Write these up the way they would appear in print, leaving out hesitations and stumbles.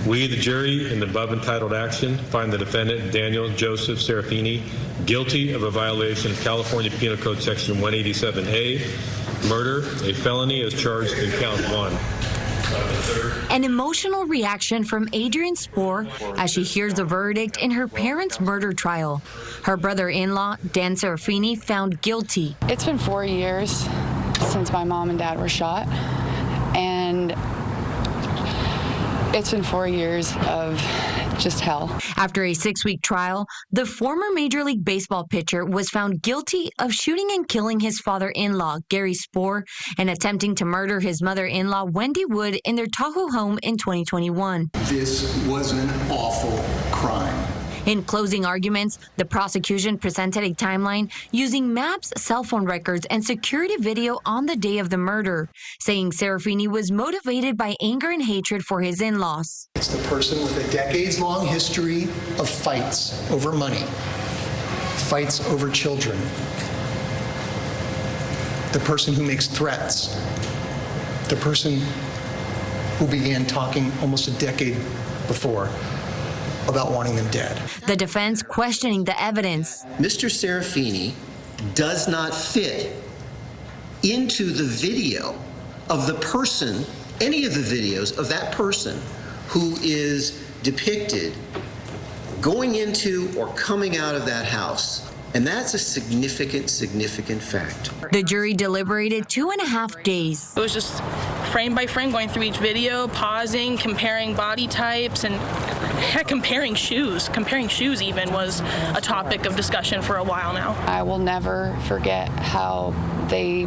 We, the jury, in the above entitled action, find the defendant, Daniel Joseph Serafini, guilty of a violation of California Penal Code Section 187A, murder, a felony as charged in count 1. An emotional reaction from Adrienne Spohr as she hears the verdict in her parents' murder trial. Her brother-in-law, Dan Serafini, found guilty. It's been 4 years since my mom and dad were shot, and it's been 4 years of just hell. After a 6-week trial, the former Major League Baseball pitcher was found guilty of shooting and killing his father-in-law, Gary Spohr, and attempting to murder his mother-in-law, Wendy Wood, in their Tahoe home in 2021. This was an awful crime. In closing arguments, the prosecution presented a timeline using maps, cell phone records, and security video on the day of the murder, saying Serafini was motivated by anger and hatred for his in-laws. It's the person with a decades-long history of fights over money, fights over children, the person who makes threats, the person who began talking almost a decade before about wanting them dead. The defense questioning the evidence. Mr. Serafini does not fit into the video of the person, any of the videos of that person who is depicted going into or coming out of that house. And that's a significant, significant fact. The jury deliberated 2.5 days. It was just frame by frame going through each video, pausing, comparing body types, and heck, comparing shoes. Comparing shoes even was a topic of discussion for a while now. I will never forget how they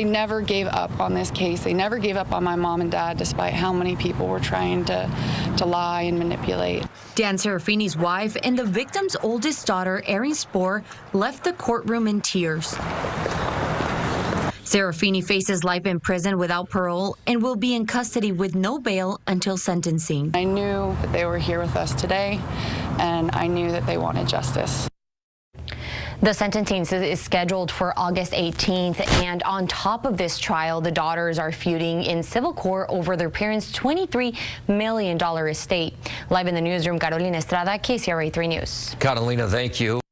never gave up on this case. They never gave up on my mom and dad, despite how many people were trying to lie and manipulate. Dan Serafini's wife and the victim's oldest daughter, Erin Spohr, left the courtroom in tears. Serafini faces life in prison without parole and will be in custody with no bail until sentencing. I knew that they were here with us today, and I knew that they wanted justice. The sentencing is scheduled for August 18th, and on top of this trial, the daughters are feuding in civil court over their parents' $23 million estate. Live in the newsroom, Carolina Estrada, KCRA 3 News. Catalina, thank you.